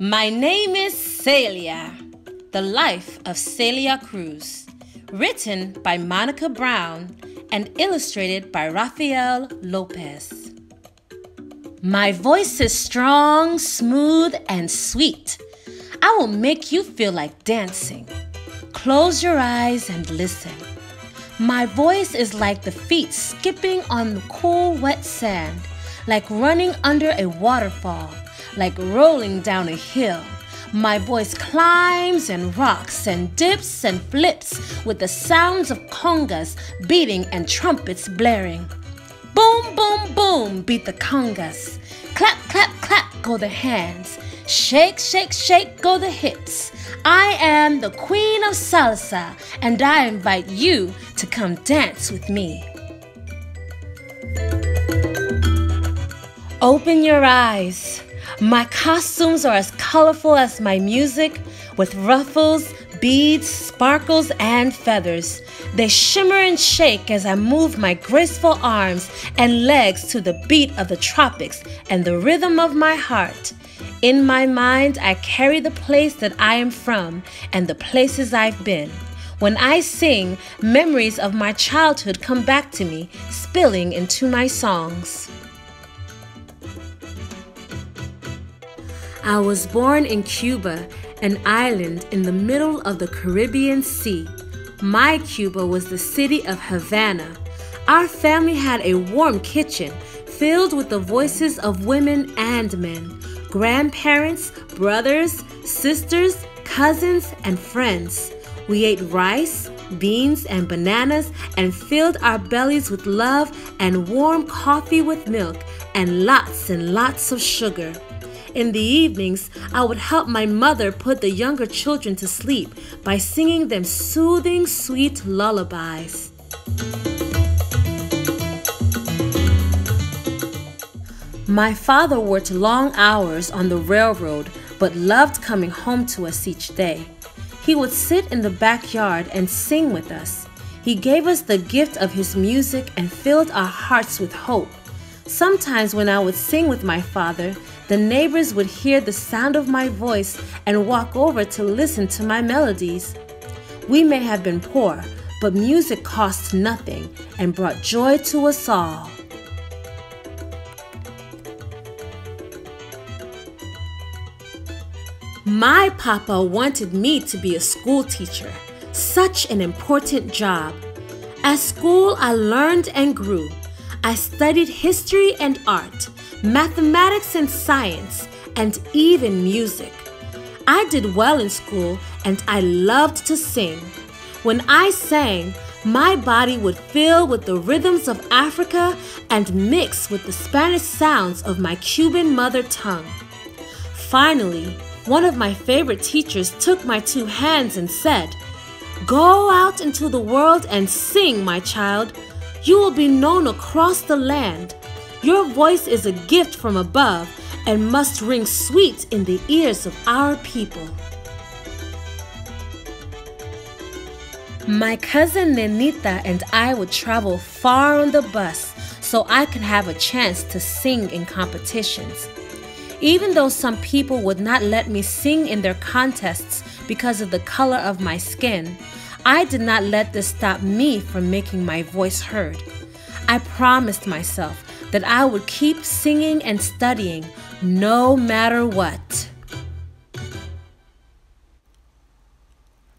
My name is Celia, The Life of Celia Cruz, written by Monica Brown and illustrated by Rafael Lopez. My voice is strong, smooth, and sweet. I will make you feel like dancing. Close your eyes and listen. My voice is like the feet skipping on the cool, wet sand, like running under a waterfall, like rolling down a hill. My voice climbs and rocks and dips and flips with the sounds of congas beating and trumpets blaring. Boom, boom, boom, beat the congas. Clap, clap, clap, go the hands. Shake, shake, shake, go the hips. I am the Queen of Salsa, and I invite you to come dance with me. Open your eyes. My costumes are as colorful as my music, with ruffles, beads, sparkles, and feathers. They shimmer and shake as I move my graceful arms and legs to the beat of the tropics and the rhythm of my heart. In my mind, I carry the place that I am from and the places I've been. When I sing, memories of my childhood come back to me, spilling into my songs. I was born in Cuba, an island in the middle of the Caribbean Sea. My Cuba was the city of Havana. Our family had a warm kitchen filled with the voices of women and men, grandparents, brothers, sisters, cousins, and friends. We ate rice, beans, and bananas and filled our bellies with love and warm coffee with milk and lots of sugar. In the evenings, I would help my mother put the younger children to sleep by singing them soothing, sweet lullabies. My father worked long hours on the railroad, but loved coming home to us each day. He would sit in the backyard and sing with us. He gave us the gift of his music and filled our hearts with hope. Sometimes when I would sing with my father, the neighbors would hear the sound of my voice and walk over to listen to my melodies. We may have been poor, but music cost nothing and brought joy to us all. My papa wanted me to be a school teacher, such an important job. At school, I learned and grew. I studied history and art, mathematics and science, and even music. I did well in school and I loved to sing. When I sang, my body would fill with the rhythms of Africa and mix with the Spanish sounds of my Cuban mother tongue. Finally, one of my favorite teachers took my two hands and said, "Go out into the world and sing, my child. You will be known across the land. Your voice is a gift from above and must ring sweet in the ears of our people." My cousin Nenita and I would travel far on the bus so I could have a chance to sing in competitions. Even though some people would not let me sing in their contests because of the color of my skin, I did not let this stop me from making my voice heard. I promised myself that I would keep singing and studying no matter what.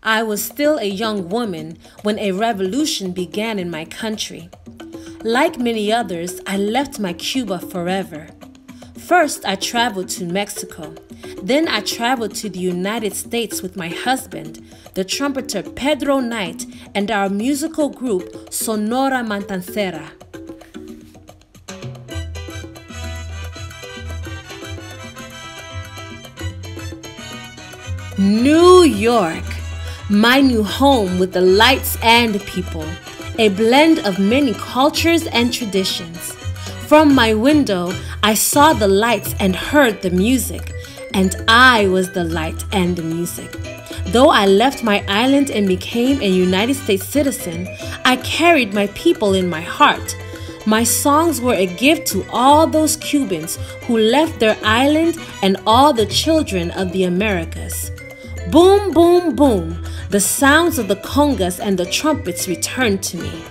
I was still a young woman when a revolution began in my country. Like many others, I left my Cuba forever. First, I traveled to Mexico. Then I traveled to the United States with my husband, the trumpeter Pedro Knight, and our musical group Sonora Matancera. New York, my new home with the lights and people, a blend of many cultures and traditions. From my window, I saw the lights and heard the music, and I was the light and the music. Though I left my island and became a United States citizen, I carried my people in my heart. My songs were a gift to all those Cubans who left their island and all the children of the Americas. Boom, boom, boom, the sounds of the congas and the trumpets returned to me.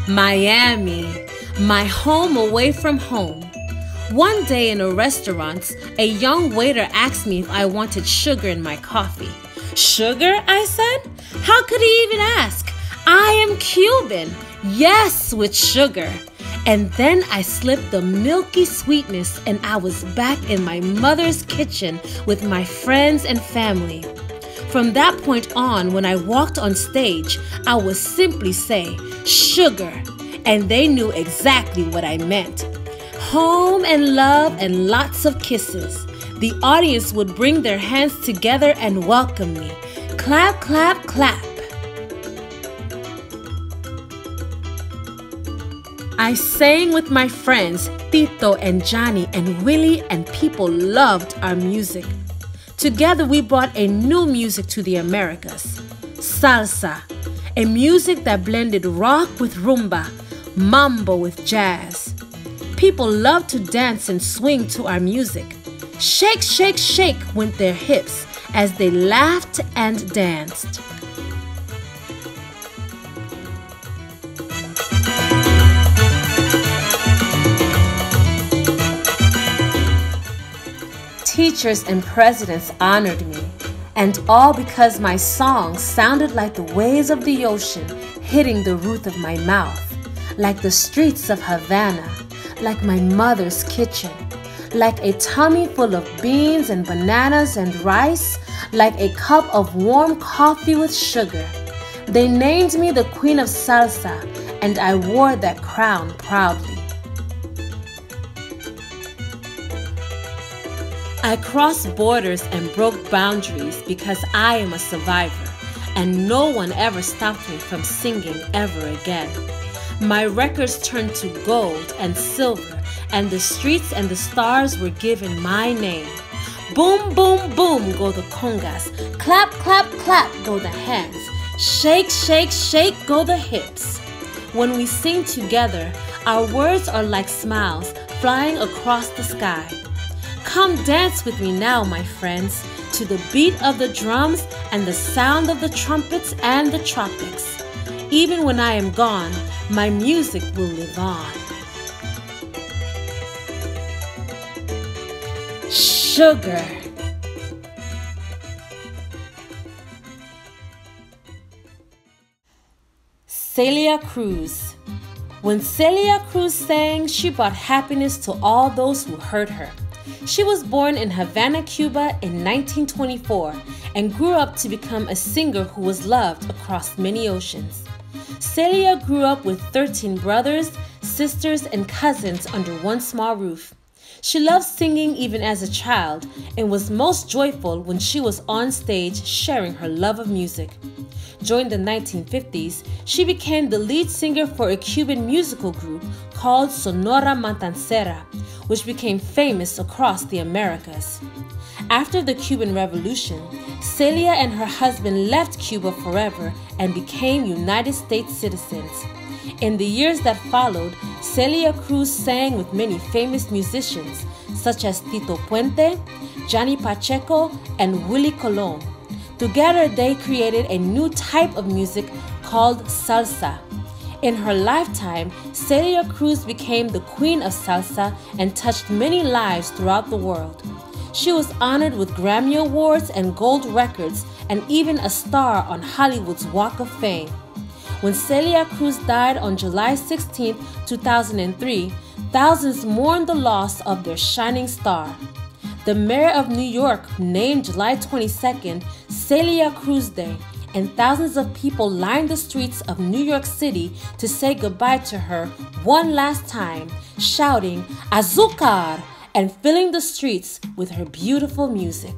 Miami, my home away from home. One day in a restaurant, a young waiter asked me if I wanted sugar in my coffee. Sugar? I said. How could he even ask? I am Cuban. Yes, with sugar. And then I slipped the milky sweetness and I was back in my mother's kitchen with my friends and family. From that point on, when I walked on stage, I would simply say, sugar, and they knew exactly what I meant. Home and love and lots of kisses. The audience would bring their hands together and welcome me. Clap, clap, clap. I sang with my friends, Tito and Johnny and Willie, and people loved our music. Together we brought a new music to the Americas. Salsa, a music that blended rock with rumba, mambo with jazz. People loved to dance and swing to our music. Shake, shake, shake went their hips as they laughed and danced. Teachers and presidents honored me, and all because my songs sounded like the waves of the ocean hitting the roof of my mouth, like the streets of Havana, like my mother's kitchen, like a tummy full of beans and bananas and rice, like a cup of warm coffee with sugar. They named me the Queen of Salsa, and I wore that crown proudly. I crossed borders and broke boundaries because I am a survivor, and no one ever stopped me from singing ever again. My records turned to gold and silver, and the streets and the stars were given my name. Boom, boom, boom go the congas. Clap, clap, clap go the hands. Shake, shake, shake go the hips. When we sing together, our words are like smiles flying across the sky. Come dance with me now, my friends, to the beat of the drums and the sound of the trumpets and the tropics. Even when I am gone, my music will live on. Sugar. Celia Cruz. When Celia Cruz sang, she brought happiness to all those who heard her. She was born in Havana, Cuba in 1924 and grew up to become a singer who was loved across many oceans. Celia grew up with 13 brothers, sisters, and cousins under one small roof. She loved singing even as a child and was most joyful when she was on stage sharing her love of music. During the 1950s, she became the lead singer for a Cuban musical group called Sonora Matancera, which became famous across the Americas. After the Cuban Revolution, Celia and her husband left Cuba forever and became United States citizens. In the years that followed, Celia Cruz sang with many famous musicians such as Tito Puente, Johnny Pacheco, and Willie Colon. Together, they created a new type of music called salsa. In her lifetime, Celia Cruz became the Queen of Salsa and touched many lives throughout the world. She was honored with Grammy Awards and gold records and even a star on Hollywood's Walk of Fame. When Celia Cruz died on July 16, 2003, thousands mourned the loss of their shining star. The mayor of New York named July 22nd Celia Cruz Day, and thousands of people lined the streets of New York City to say goodbye to her one last time, shouting "Azúcar" and filling the streets with her beautiful music.